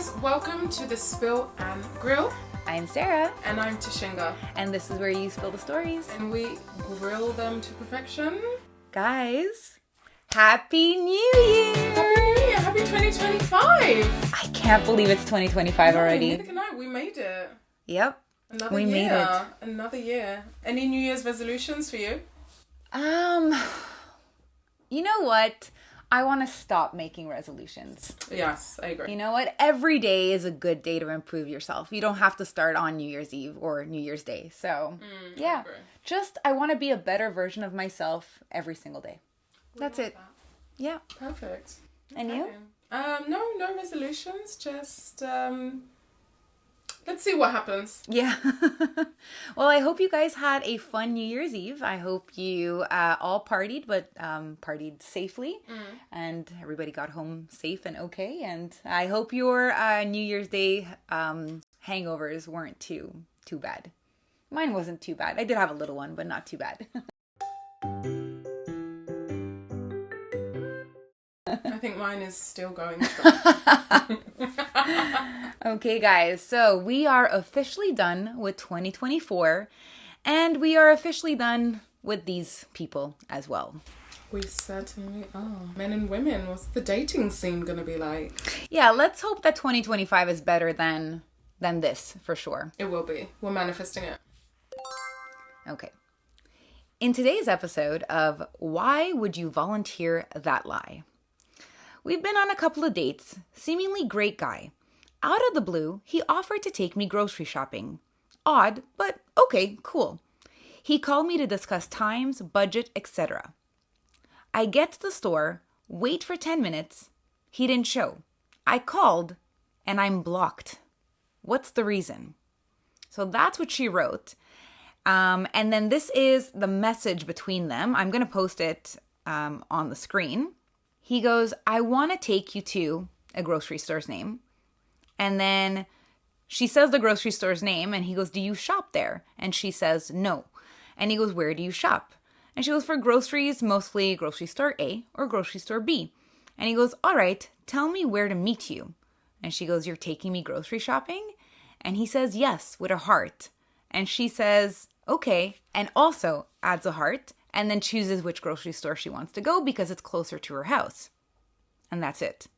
guys, welcome to the Thespillandgrill. I'm Sara. And I'm Tashinga. And this is where you spill the stories. And we grill them to perfection. Guys, Happy New Year! Happy New Year! Happy 2025! I can't believe it's 2025 already. Neither can I. We made it. Yep. Another we year. made it. Another year. Any New Year's resolutions for you? You know what? I want to stop making resolutions. Yes, I agree. You know what? Every day is a good day to improve yourself. You don't have to start on New Year's Eve or New Year's Day. So, yeah. I want to be a better version of myself every single day. That's it. That. Yeah. Perfect. And you? No resolutions. Just, let's see what happens. Yeah. Well, I hope you guys had a fun New Year's Eve. I hope you all partied, but partied safely. And everybody got home safe and okay. And I hope your New Year's Day hangovers weren't too bad. Mine wasn't too bad. I did have a little one, but not too bad. I think mine is still going strong. Okay, guys, so we are officially done with 2024, and we are officially done with these people as well. We certainly are. Men and women, what's the dating scene going to be like? Yeah, let's hope that 2025 is better than this, for sure. It will be. We're manifesting it. Okay. In today's episode of Why Would You Volunteer That Lie? We've been on a couple of dates. Seemingly great guy. Out of the blue, he offered to take me grocery shopping. Odd, but okay, cool. He called me to discuss times, budget, etc. I get to the store, wait for 10 minutes. He didn't show. I called, and I'm blocked. What's the reason? So that's what she wrote. And then this is the message between them. I'm going to post it on the screen. He goes, I want to take you to a grocery store's name. And then she says the grocery store's name, and he goes, do you shop there? And she says, no. And he goes, where do you shop? And she goes, for groceries, mostly grocery store A or grocery store B. And he goes, all right, tell me where to meet you. And she goes, you're taking me grocery shopping? And he says, yes, with a heart. And she says, okay, and also adds a heart, and then chooses which grocery store she wants to go because it's closer to her house. And that's it.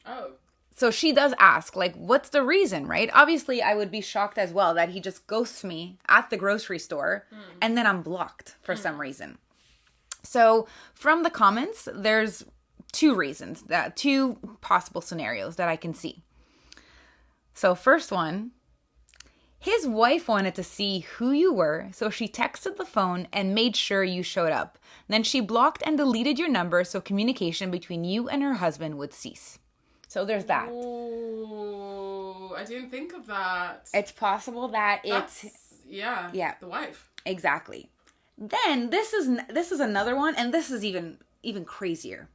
Oh. So she does ask, like, what's the reason, right? Obviously, I would be shocked as well that he just ghosts me at the grocery store and then I'm blocked for some reason. So from the comments, there's two possible scenarios that I can see. So first one, his wife wanted to see who you were, so she texted the phone and made sure you showed up. Then she blocked and deleted your number so communication between you and her husband would cease. So there's that. Oh, I didn't think of that. It's possible that it's... Yeah, the wife. Exactly. Then this is another one, and this is even crazier.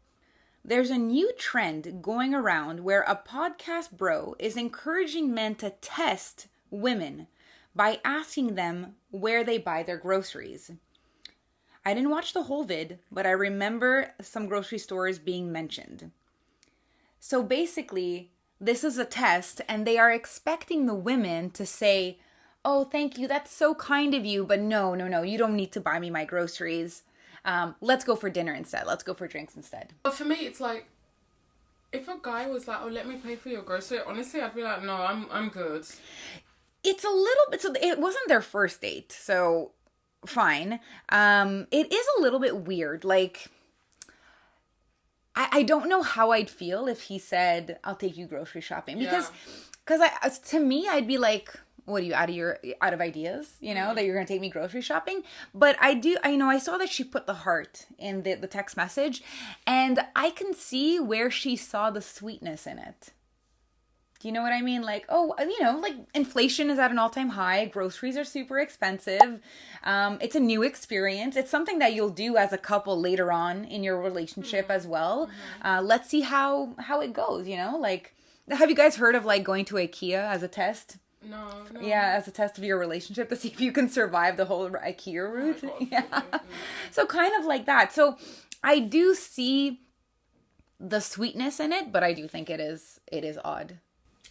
There's a new trend going around where a podcast bro is encouraging men to test women by asking them where they buy their groceries. I didn't watch the whole vid, but I remember some grocery stores being mentioned. So basically, this is a test, and they are expecting the women to say, oh, thank you, that's so kind of you, but no, you don't need to buy me my groceries. Let's go for dinner instead. Let's go for drinks instead. But for me, it's like, if a guy was like, oh, let me pay for your grocery, honestly, I'd be like, no, I'm good. It's a little bit, so it wasn't their first date, so fine. It is a little bit weird. Like, I don't know how I'd feel if he said, I'll take you grocery shopping. Because to me, I'd be like, what are you, out of ideas, that you're going to take me grocery shopping? But I saw that she put the heart in the text message, and I can see where she saw the sweetness in it. Do you know what I mean? Like, oh, like inflation is at an all-time high. Groceries are super expensive. It's a new experience. It's something that you'll do as a couple later on in your relationship as well. Let's see how it goes, Like, have you guys heard of, like, going to IKEA as a test? No. Yeah, as a test of your relationship to see if you can survive the whole IKEA route. Oh my God. Yeah. So kind of like that. So I do see the sweetness in it, but I do think it is odd.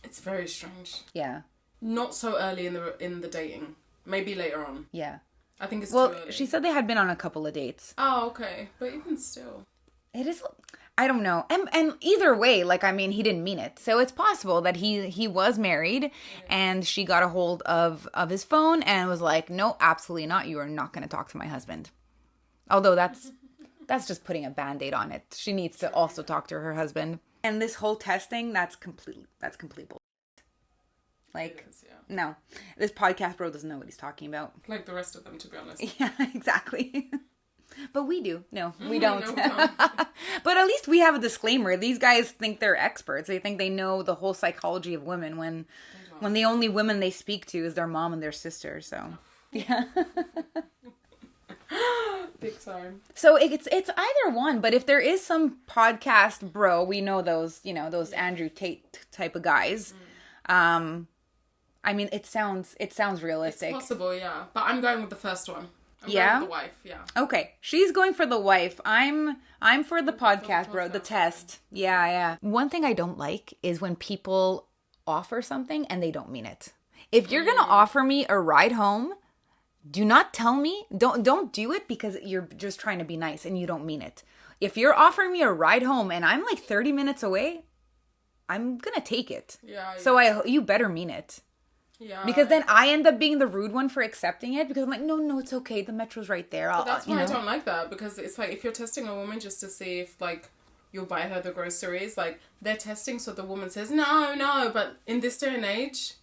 It's very strange. Yeah. Not so early in the dating. Maybe later on. Yeah. I think it's Well, too early. she said they had been on a couple of dates. Oh, okay. But even still. It is, I don't know. And either way, like, I mean, he didn't mean it. So it's possible that he was married and she got a hold of his phone and was like, no, absolutely not. You are not going to talk to my husband. Although that's just putting a Band-Aid on it. She needs to also talk to her husband. And this whole testing, that's complete bull. Like, is, yeah. No. This podcast bro doesn't know what he's talking about. Like the rest of them, to be honest. Yeah, exactly. But we do. No, we don't. No, we don't. But at least we have a disclaimer. These guys think they're experts. They think they know the whole psychology of women when the only women they speak to is their mom and their sister. So, yeah. Big time. So it's either one, but if there is some podcast bro, we know those, those Andrew Tate type of guys. I mean, it sounds realistic. It's possible, yeah. But I'm going with the first one. I'm yeah? going with the wife, yeah. Okay. She's going for the wife. I'm for the podcast, bro. The test. Yeah. One thing I don't like is when people offer something and they don't mean it. If you're going to offer me a ride home, do not tell me. Don't do it because you're just trying to be nice and you don't mean it. If you're offering me a ride home and I'm like 30 minutes away, I'm going to take it. Yeah. So you better mean it. Yeah. Because then I end up being the rude one for accepting it because I'm like, no, it's okay. The metro's right there. But that's why I don't like that, because it's like if you're testing a woman just to see if like you'll buy her the groceries, like they're testing so the woman says no, but in this day and age,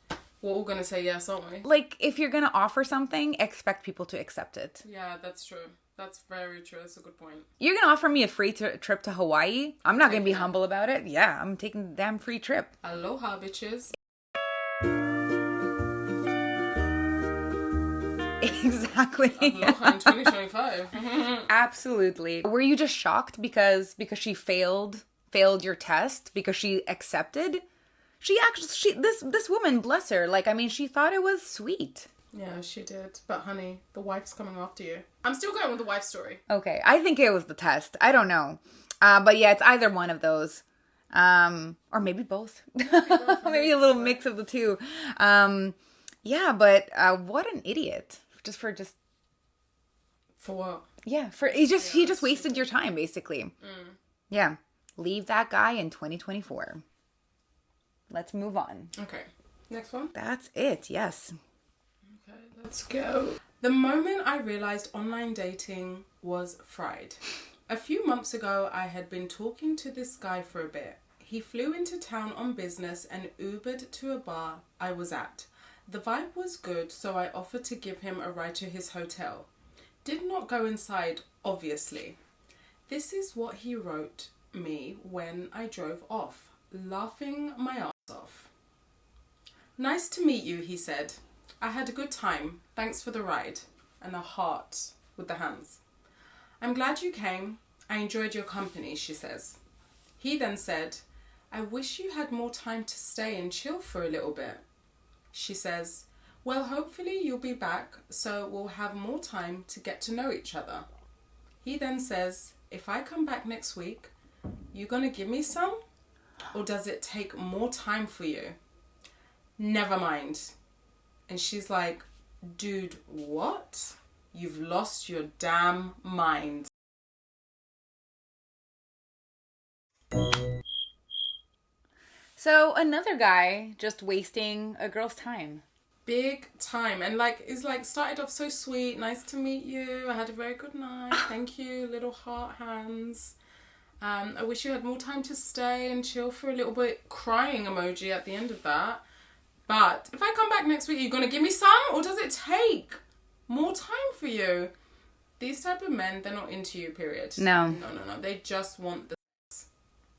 we're all gonna say yes, aren't we? Like if you're gonna offer something, expect people to accept it. Yeah, that's true. That's very true. That's a good point. You're gonna offer me a free trip to Hawaii? I'm not gonna be humble about it. Yeah, I'm taking the damn free trip. Aloha, bitches. Exactly. Aloha in 2025. Absolutely. Were you just shocked because she failed your test because she accepted? This woman, bless her, like, I mean, she thought it was sweet. Yeah, she did. But honey, the wife's coming after you. I'm still going with the wife story. Okay, I think it was the test. I don't know. But yeah, it's either one of those. Or maybe both. Maybe a little mix of the two. Yeah, but what an idiot. For what? Yeah, he just wasted your time, basically. Yeah. Leave that guy in 2024. Let's move on. Okay. Next one. That's it, yes. Okay, let's go. The moment I realized online dating was fried. A few months ago, I had been talking to this guy for a bit. He flew into town on business and Ubered to a bar I was at. The vibe was good, so I offered to give him a ride to his hotel. Did not go inside, obviously. This is what he wrote me when I drove off, laughing my ass off. Nice to meet you, he said. I had a good time. Thanks for the ride. And a heart with the hands. I'm glad you came. I enjoyed your company, she says. He then said, I wish you had more time to stay and chill for a little bit. She says, well, hopefully you'll be back, so we'll have more time to get to know each other. He then says, if I come back next week, you gonna give me some? Or does it take more time for you? Never mind. And she's like, dude, what? You've lost your damn mind. So another guy just wasting a girl's time. Big time. And like, it's like started off so sweet. Nice to meet you. I had a very good night. Thank you. Little heart hands. I wish you had more time to stay and chill for a little bit. Crying emoji at the end of that. But if I come back next week, are you going to give me some? Or does it take more time for you? These type of men, they're not into you, period. No. No. They just want the sex.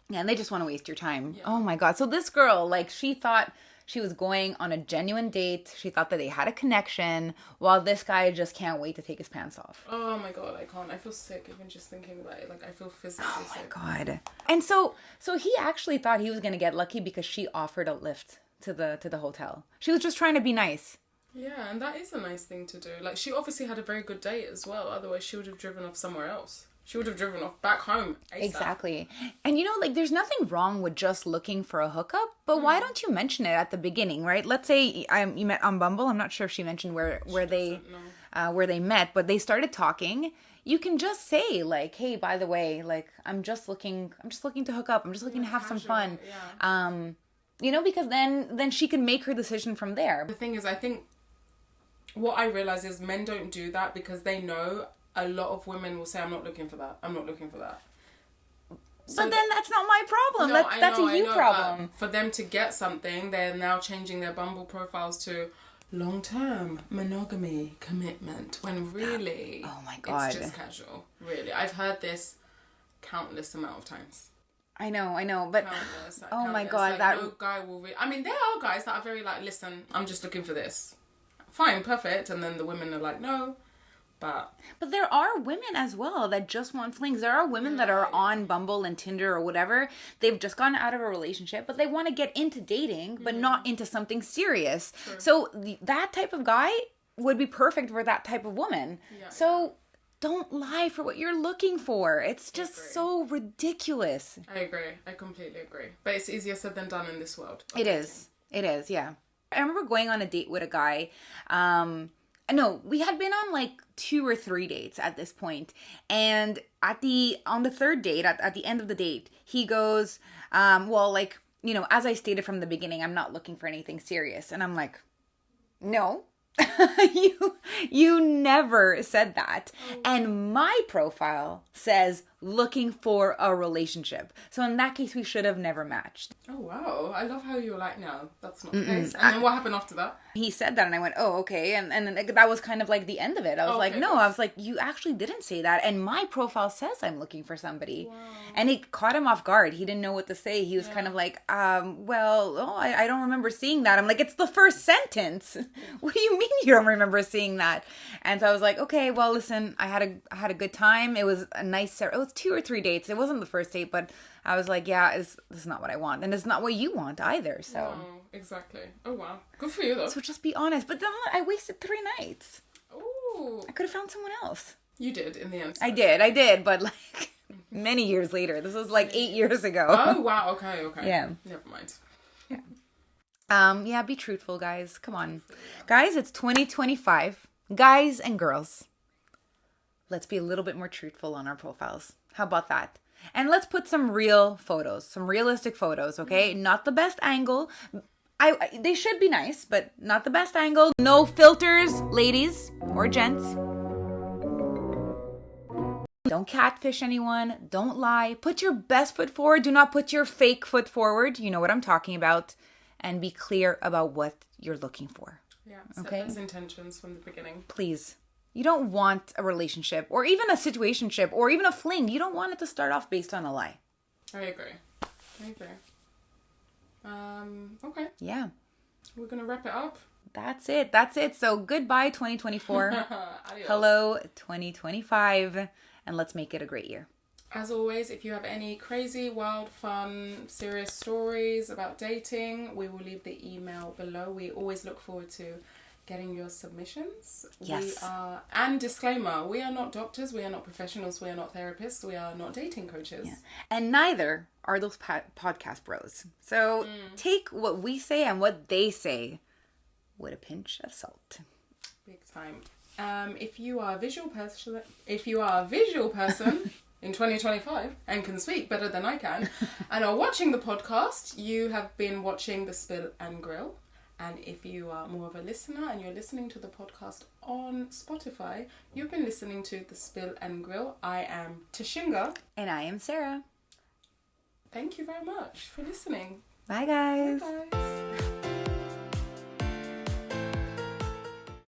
Yeah, and they just want to waste your time. Yeah. Oh my God. So this girl, like, she thought she was going on a genuine date. She thought that they had a connection, while this guy just can't wait to take his pants off. Oh my God, I can't. I feel sick even just thinking about it. Like, I feel physically sick. Oh my God. And so he actually thought he was going to get lucky because she offered a lift to the hotel. She was just trying to be nice. Yeah, and that is a nice thing to do. Like, she obviously had a very good date as well. Otherwise, she would have driven off somewhere else. She would have driven off back home ASAP. Exactly. And like there's nothing wrong with just looking for a hookup, but why don't you mention it at the beginning, right? Let's say you met on Bumble. I'm not sure if she mentioned where they met, but they started talking. You can just say like, hey, by the way, like I'm just looking to hook up. I'm just looking to have some fun. Yeah. Because then she can make her decision from there. The thing is, I think what I realize is men don't do that because they know a lot of women will say, I'm not looking for that. I'm not looking for that. So but then that's not my problem. No, that's a you problem. For them to get something, they're now changing their Bumble profiles to long-term monogamy commitment when really oh my God. It's just casual. Really. I've heard this countless amount of times. I know, but oh my God, like, that no guy will I mean, there are guys that are very like, listen, I'm just looking for this. Fine, perfect. And then the women are like, no. But there are women as well that just want flings. There are women that are on Bumble and Tinder or whatever. They've just gotten out of a relationship, but they want to get into dating, but not into something serious. True. So that type of guy would be perfect for that type of woman. Yeah, so don't lie for what you're looking for. It's just so ridiculous. I agree. I completely agree. But it's easier said than done in this world. It is, yeah. I remember going on a date with a guy. No, we had been on like 2 or 3 dates at this point. And on the third date, at the end of the date, he goes, as I stated from the beginning, I'm not looking for anything serious. And I'm like, no, you never said that. Oh. And my profile says looking for a relationship. So in that case, we should have never matched. Oh, wow. I love how you're like, no, that's not the case. And then what happened after that? He said that and I went, oh, okay. And then that was kind of like the end of it. I was like, no, I was like, you actually didn't say that. And my profile says I'm looking for somebody. Wow. And it caught him off guard. He didn't know what to say. He was kind of like, I don't remember seeing that. I'm like, it's the first sentence. What do you mean you don't remember seeing that? And so I was like, okay, well, listen, I had a good time. It was a nice, it was 2 or 3 dates. It wasn't the first date, but I was like, yeah, this is not what I want. And it's not what you want either, so. No, exactly. Oh, wow. Good for you, though. So just be honest. But then I wasted 3 nights. Ooh. I could have found someone else. You did, in the end. So. I did, but like many years later. This was like 8 years ago. Oh, wow. Okay. Yeah. Never mind. Yeah. Be truthful, guys. Come on. Yeah. Guys, it's 2025. Guys and girls. Let's be a little bit more truthful on our profiles. How about that? And let's put some real photos, some realistic photos, okay? Mm-hmm. Not the best angle. They should be nice, but not the best angle. No filters, ladies or gents. Don't catfish anyone. Don't lie. Put your best foot forward. Do not put your fake foot forward. You know what I'm talking about. And be clear about what you're looking for. Yeah, set those intentions from the beginning. Please. You don't want a relationship or even a situationship or even a fling. You don't want it to start off based on a lie. I agree. Okay. Yeah. We're going to wrap it up. That's it. So goodbye 2024. Hello 2025. And let's make it a great year. As always, if you have any crazy, wild, fun, serious stories about dating, we will leave the email below. We always look forward to getting your submissions. Yes. And disclaimer, we are not doctors, we are not professionals, we are not therapists, we are not dating coaches. Yeah. And neither are those podcast bros. So take what we say and what they say with a pinch of salt. Big time. If you are a visual person in 2025 and can speak better than I can and are watching the podcast, you have been watching the Thespillandgrill. And if you are more of a listener and you're listening to the podcast on Spotify, you've been listening to Thespillandgrill. I am Tashinga. And I am Sara. Thank you very much for listening. Bye, guys. Bye.